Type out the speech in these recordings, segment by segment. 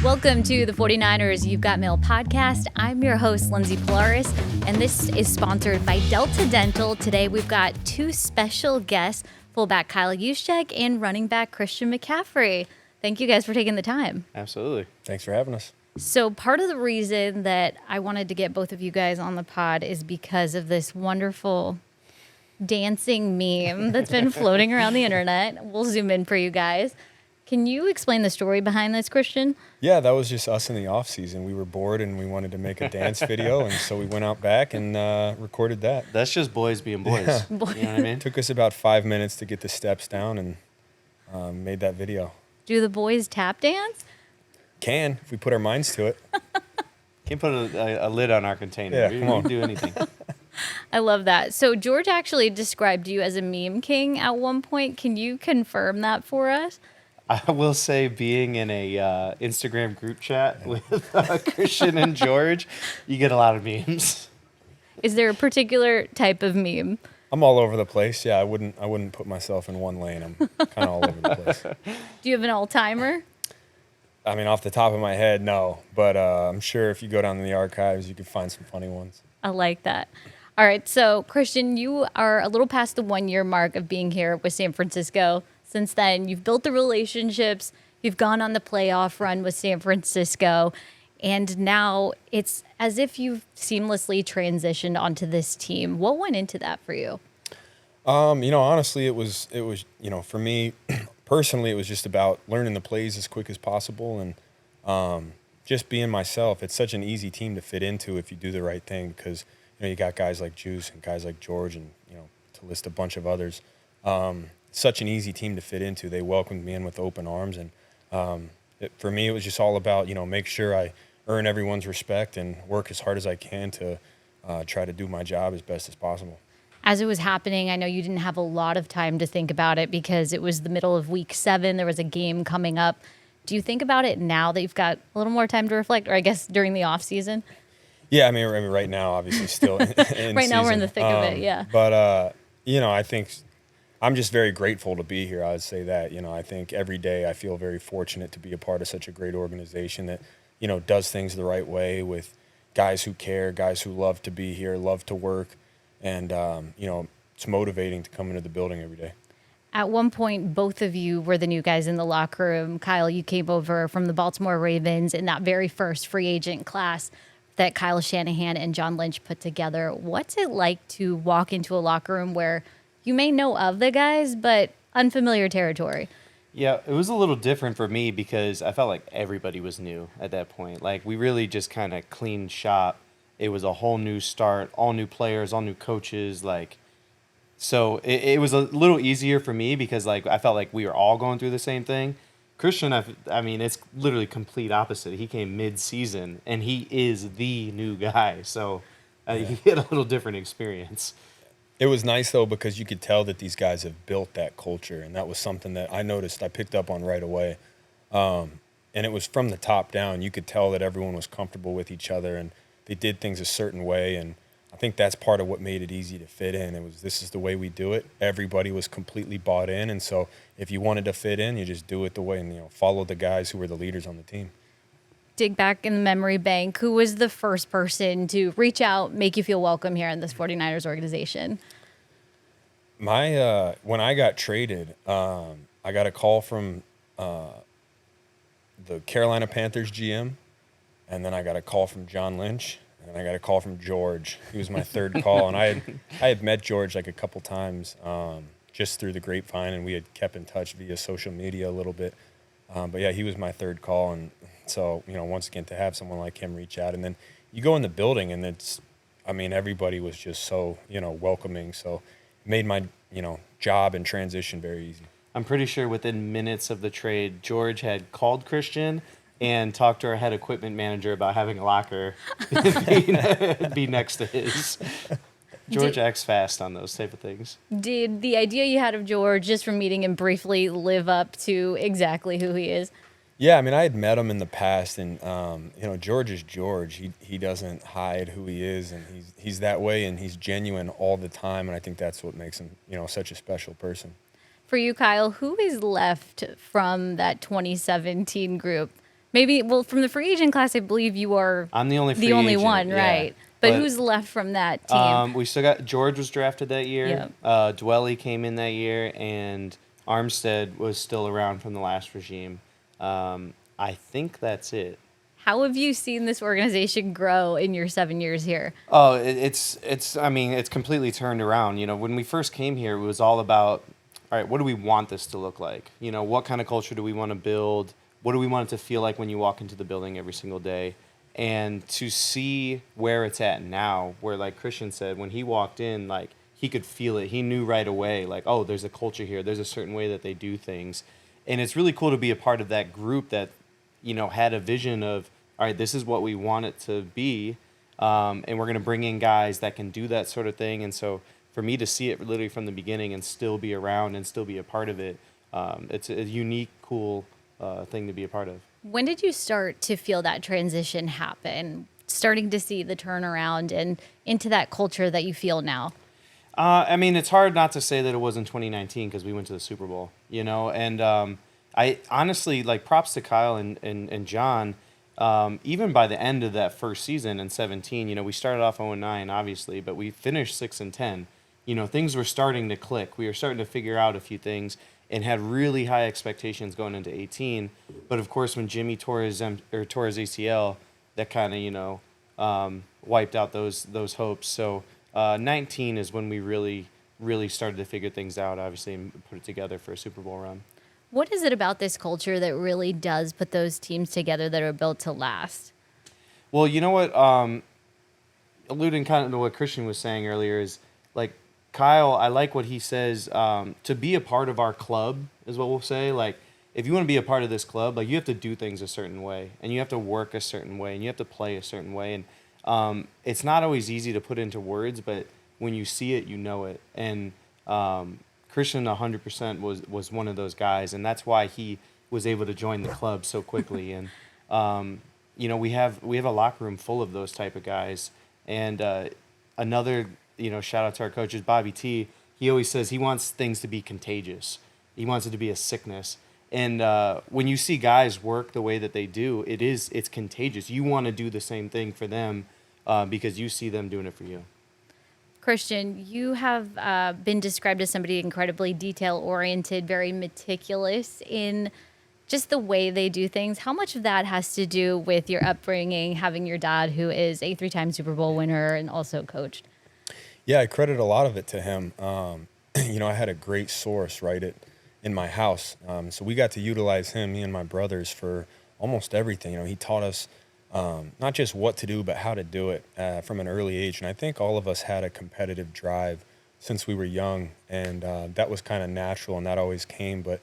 Welcome to the 49ers You've Got Mail podcast. I'm your host, Lindsay Polaris, and this is sponsored by Delta Dental. Today we've got two special guests, fullback Kyle Juszczyk and running back Christian McCaffrey. Thank you guys for taking the time. Absolutely. Thanks for having us. So part of the reason that I wanted to get both of you guys on the pod is because of this wonderful dancing meme that's been floating around the internet. We'll zoom in for you guys. Can you explain the story behind this, Christian? Yeah, that was just us in the off season. We were bored and we wanted to make a dance video, and so we went out back and recorded that. That's just boys being boys. Yeah. You know what I mean? It took us about 5 minutes to get the steps down and made that video. Do the boys tap dance? Can, if we put our minds to it. Can't put a lid on our container. Yeah, we come on. can do anything. I love that. So George actually described you as a meme king at one point. Can you confirm that for us? I will say, being in a Instagram group chat with Christian and George, you get a lot of memes. Is there a particular type of meme? I'm all over the place. Yeah, I wouldn't put myself in one lane. I'm kind of all over the place. Do you have an all-timer? I mean, off the top of my head, no. But I'm sure if you go down in the archives, you can find some funny ones. I like that. All right, so Christian, you are a little past the 1-year mark of being here with San Francisco. Since then, you've built the relationships, you've gone on the playoff run with San Francisco, and now it's as if you've seamlessly transitioned onto this team. What went into that for you? Honestly, it was, for me personally, it was just about learning the plays as quick as possible and just being myself. It's such an easy team to fit into if you do the right thing because, you got guys like Juice and guys like George and, to list a bunch of others. Such an easy team to fit into. They welcomed me in with open arms. And for me, it was just all about, make sure I earn everyone's respect and work as hard as I can to try to do my job as best as possible. As it was happening, I know you didn't have a lot of time to think about it because it was the middle of week 7. There was a game coming up. Do you think about it now that you've got a little more time to reflect, or I guess during the off season? Yeah, I mean right now, obviously still in Right season. now we're in the thick of it, yeah. But, I think I'm just very grateful to be here. I would say that, I think every day I feel very fortunate to be a part of such a great organization that, does things the right way with guys who care, guys who love to be here, love to work. And, it's motivating to come into the building every day. At one point, both of you were the new guys in the locker room. Kyle, you came over from the Baltimore Ravens in that very first free agent class that Kyle Shanahan and John Lynch put together. What's it like to walk into a locker room where you may know of the guys, but unfamiliar territory? Yeah, it was a little different for me because I felt like everybody was new at that point. Like, we really just kind of cleaned shop. It was a whole new start, all new players, all new coaches. So it was a little easier for me because, I felt like we were all going through the same thing. Christian, I mean, it's literally complete opposite. He came mid-season, and he is the new guy. So he had a little different experience. It was nice, though, because you could tell that these guys have built that culture, and that was something that I noticed I picked up on right away. And it was from the top down. You could tell that everyone was comfortable with each other, and they did things a certain way, and I think that's part of what made it easy to fit in. It was, this is the way we do it. Everybody was completely bought in, and so if you wanted to fit in, you just do it the way and, follow the guys who were the leaders on the team. Dig back in the memory bank. Who was the first person to reach out, make you feel welcome here in this 49ers organization? When I got traded, I got a call from the Carolina Panthers GM, and then I got a call from John Lynch, and I got a call from George. He was my third call, and I had met George a couple times just through the grapevine, and we had kept in touch via social media a little bit. But yeah, he was my third call, and so once again to have someone like him reach out, and then you go in the building, and everybody was just so welcoming. So it made my job and transition very easy. I'm pretty sure within minutes of the trade, George had called Christian and talked to our head equipment manager about having a locker be next to his. George acts fast on those type of things. Did the idea you had of George, just from meeting him briefly, live up to exactly who he is? Yeah, I had met him in the past, and George is George. He doesn't hide who he is, and he's that way, and he's genuine all the time, and I think that's what makes him such a special person. For you, Kyle, who is left from that 2017 group Maybe, well, from the free agent class, I believe you are I'm the only free the only agent, one, yeah. right? But who's left from that team? We still got George was drafted that year. Yep. Dwelly came in that year, and Armstead was still around from the last regime. I think that's it. How have you seen this organization grow in your 7 years here? Oh, it's. I mean, it's completely turned around. You know, when we first came here, it was all about, all right, what do we want this to look like? You know, what kind of culture do we want to build? What do we want it to feel like when you walk into the building every single day? And to see where it's at now, where like Christian said, when he walked in, like he could feel it. He knew right away, like, oh, there's a culture here. There's a certain way that they do things, and it's really cool to be a part of that group that, you know, had a vision of, all right, this is what we want it to be, and we're going to bring in guys that can do that sort of thing. And so for me to see it literally from the beginning and still be around and still be a part of it, it's a unique, cool thing to be a part of. When did you start to feel that transition happen? Starting to see the turnaround and into that culture that you feel now? I mean, it's hard not to say that it was in 2019 because we went to the Super Bowl, you know, and I honestly, like, props to Kyle and John. Even by the end of that first season in 17, you know, we started off 0-9, obviously, but we finished 6-10. You know, things were starting to click. We were starting to figure out a few things and had really high expectations going into 18. But of course, when Jimmy tore his ACL, that kind of, you know, wiped out those hopes. So 19 is when we really started to figure things out, obviously, and put it together for a Super Bowl run. What is it about this culture that really does put those teams together that are built to last? Well, you know what? Alluding kind of to what Christian was saying earlier is, like, Kyle, I like what he says. To be a part of our club is what we'll say. Like, if you want to be a part of this club, like, you have to do things a certain way, and you have to work a certain way, and you have to play a certain way. And it's not always easy to put into words, but when you see it, you know it. And Christian 100% was one of those guys, and that's why he was able to join the club so quickly. And you know, we have a locker room full of those type of guys. And another, you know, shout out to our coaches, Bobby T. He always says he wants things to be contagious. He wants it to be a sickness. And when you see guys work the way that they do, it's contagious. You want to do the same thing for them because you see them doing it for you. Christian, you have been described as somebody incredibly detail-oriented, very meticulous in just the way they do things. How much of that has to do with your upbringing, having your dad, who is a 3-time Super Bowl winner and also coached? Yeah, I credit a lot of it to him. You know, I had a great source in my house. So we got to utilize him, me and my brothers, for almost everything. You know, he taught us not just what to do, but how to do it from an early age. And I think all of us had a competitive drive since we were young, and that was kind of natural, and that always came. But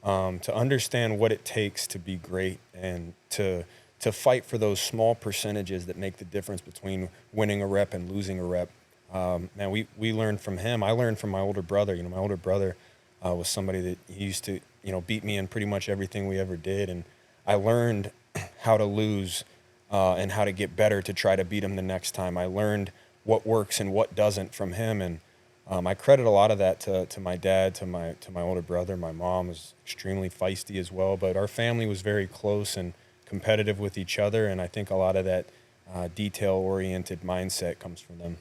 to understand what it takes to be great and to fight for those small percentages that make the difference between winning a rep and losing a rep, man, we learned from him. I learned from my older brother. You know, my older brother was somebody that he used to, you know, beat me in pretty much everything we ever did, and I learned how to lose and how to get better to try to beat him the next time. I learned what works and what doesn't from him, and I credit a lot of that to my dad, to my older brother. My mom was extremely feisty as well, but our family was very close and competitive with each other, and I think a lot of that detail-oriented mindset comes from them.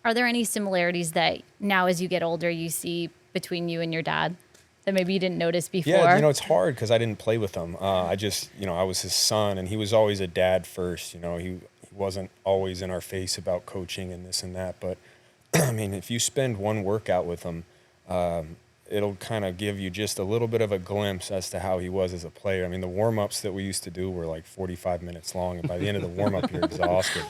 Are there any similarities that now as you get older you see between you and your dad that maybe you didn't notice before? Yeah, you know, it's hard because I didn't play with him. I just, you know, I was his son, and he was always a dad first. You know, he wasn't always in our face about coaching and this and that. But, I mean, if you spend one workout with him, it'll kind of give you just a little bit of a glimpse as to how he was as a player. I mean, the warm-ups that we used to do were like 45 minutes long, and by the end of the warm-up, you're exhausted.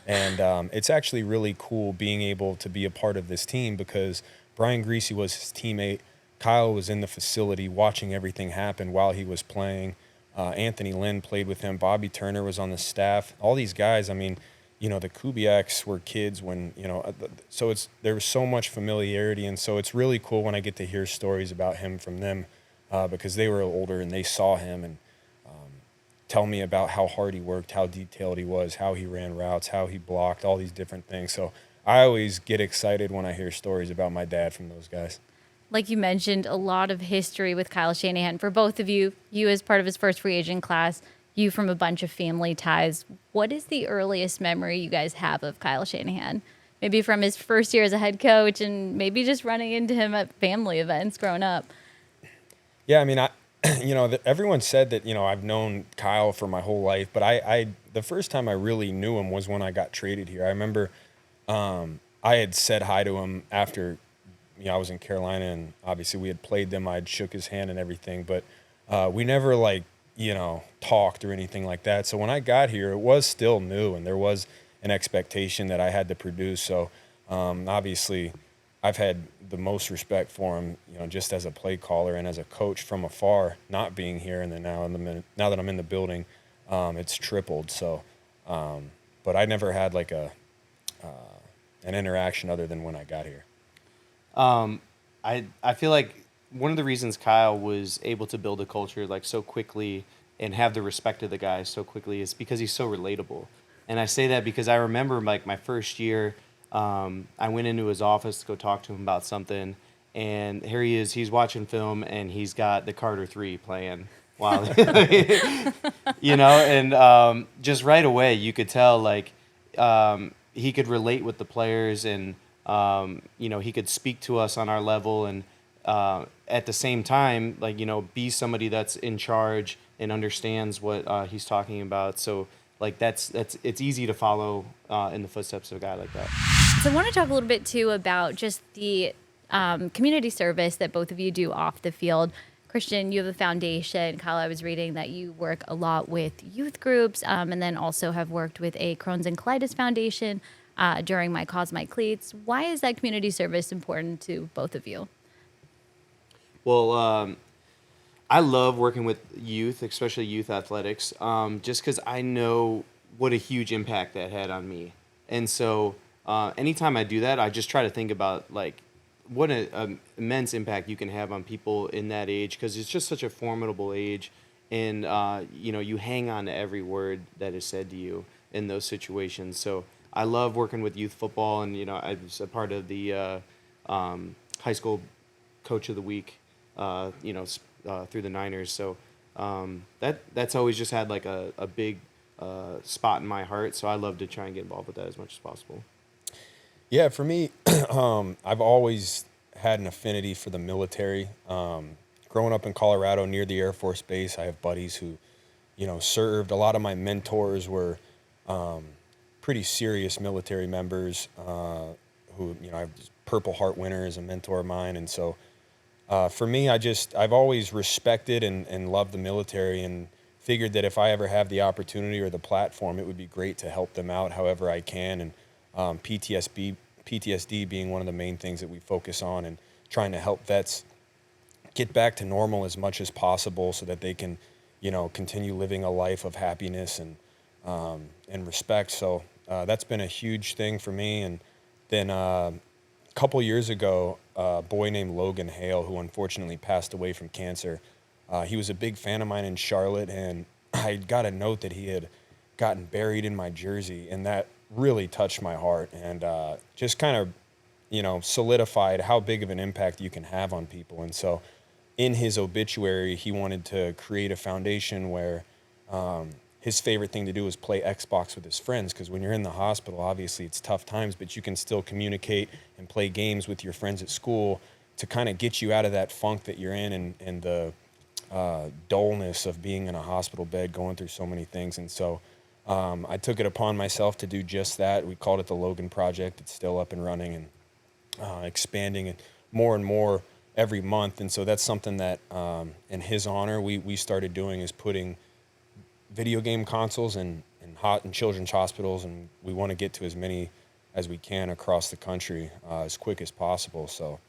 And it's actually really cool being able to be a part of this team because Brian Greasy was his teammate. Kyle was in the facility watching everything happen while he was playing. Anthony Lynn played with him. Bobby Turner was on the staff. All these guys, I mean, you know, the Kubiaks were kids when, you know, so there was so much familiarity. And so it's really cool when I get to hear stories about him from them because they were older and they saw him and tell me about how hard he worked, how detailed he was, how he ran routes, how he blocked, all these different things. So I always get excited when I hear stories about my dad from those guys. like you mentioned, a lot of history with Kyle Shanahan for both of you. You as part of his first free agent class, you from a bunch of family ties. What is the earliest memory you guys have of Kyle Shanahan? Maybe from his first year as a head coach and maybe just running into him at family events growing up. Yeah, I mean, everyone said that, I've known Kyle for my whole life, but the first time I really knew him was when I got traded here. I remember I had said hi to him after, I was in Carolina, and obviously we had played them. I'd shook his hand and everything, but we never talked or anything like that. So when I got here, it was still new, and there was an expectation that I had to produce. So obviously I've had the most respect for him, just as a play caller and as a coach from afar, not being here. And then now that I'm in the building, it's tripled. So, but I never had an interaction other than when I got here. I feel like one of the reasons Kyle was able to build a culture so quickly and have the respect of the guys so quickly is because he's so relatable. And I say that because I remember my first year, I went into his office to go talk to him about something, and here he is. He's watching film, and he's got the Carter 3 playing while, and just right away you could tell he could relate with the players, and he could speak to us on our level, and at the same time, be somebody that's in charge and understands what he's talking about. So it's easy to follow in the footsteps of a guy like that. So I want to talk a little bit too about just the community service that both of you do off the field. Christian, you have a foundation. Kyle, I was reading that you work a lot with youth groups, and then also have worked with a Crohn's and Colitis Foundation during My Cause, My Cleats. Why is that community service important to both of you? Well, I love working with youth, especially youth athletics, just because I know what a huge impact that had on me. And so anytime I do that, I just try to think about what an immense impact you can have on people in that age, because it's just such a formidable age, and you hang on to every word that is said to you in those situations. So I love working with youth football, and I was a part of the high school coach of the week, through the Niners. So that's always just had a big spot in my heart. So I love to try and get involved with that as much as possible. Yeah, for me, I've always had an affinity for the military. Growing up in Colorado near the Air Force Base, I have buddies who, served. A lot of my mentors were pretty serious military members who, Purple Heart winner is a mentor of mine. And so for me, I've always respected and loved the military, and figured that if I ever have the opportunity or the platform, it would be great to help them out however I can. And PTSD being one of the main things that we focus on, and trying to help vets get back to normal as much as possible so that they can, continue living a life of happiness and respect. So that's been a huge thing for me. And then a couple years ago, a boy named Logan Hale, who unfortunately passed away from cancer, he was a big fan of mine in Charlotte, and I got a note that he had gotten buried in my jersey, and that really touched my heart, and just kind of, solidified how big of an impact you can have on people. And so in his obituary, he wanted to create a foundation where his favorite thing to do was play Xbox with his friends, because when you're in the hospital, obviously it's tough times, but you can still communicate and play games with your friends at school to kind of get you out of that funk that you're in, and the dullness of being in a hospital bed going through so many things. And so I took it upon myself to do just that. We called it the Logan Project. It's still up and running and expanding and more every month. And so that's something that, in his honor, we started doing, is putting video game consoles in children's hospitals, and we want to get to as many as we can across the country as quick as possible. So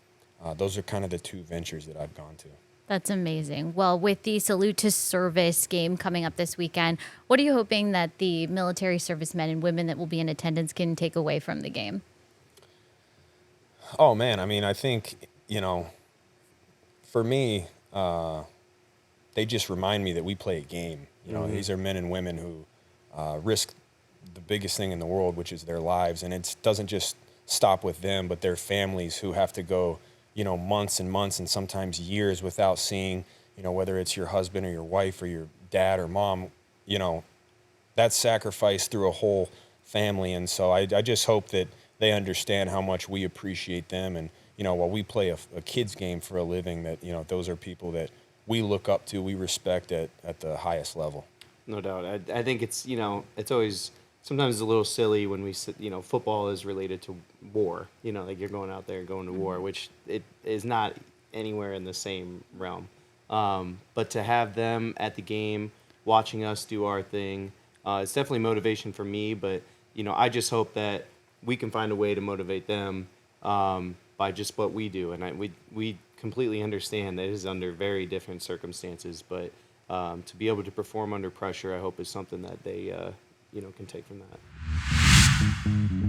those are kind of the two ventures that I've gone to. That's amazing. Well, with the Salute to Service game coming up this weekend, what are you hoping that the military servicemen and women that will be in attendance can take away from the game? Oh, man. I mean, I think, for me, they just remind me that we play a game. These are men and women who risk the biggest thing in the world, which is their lives. And it doesn't just stop with them, but their families who have to go months and months and sometimes years without seeing, whether it's your husband or your wife or your dad or mom, that's sacrifice through a whole family. And so I just hope that they understand how much we appreciate them. And, while we play a kid's game for a living, that, those are people that we look up to, we respect at the highest level. No doubt. I think it's, it's always sometimes it's a little silly when we, football is related to war, like you're going out there going to war, which it is not anywhere in the same realm. But to have them at the game, watching us do our thing, it's definitely motivation for me. But, I just hope that we can find a way to motivate them by just what we do. And we completely understand that it is under very different circumstances. But to be able to perform under pressure, I hope is something that they, can take from that.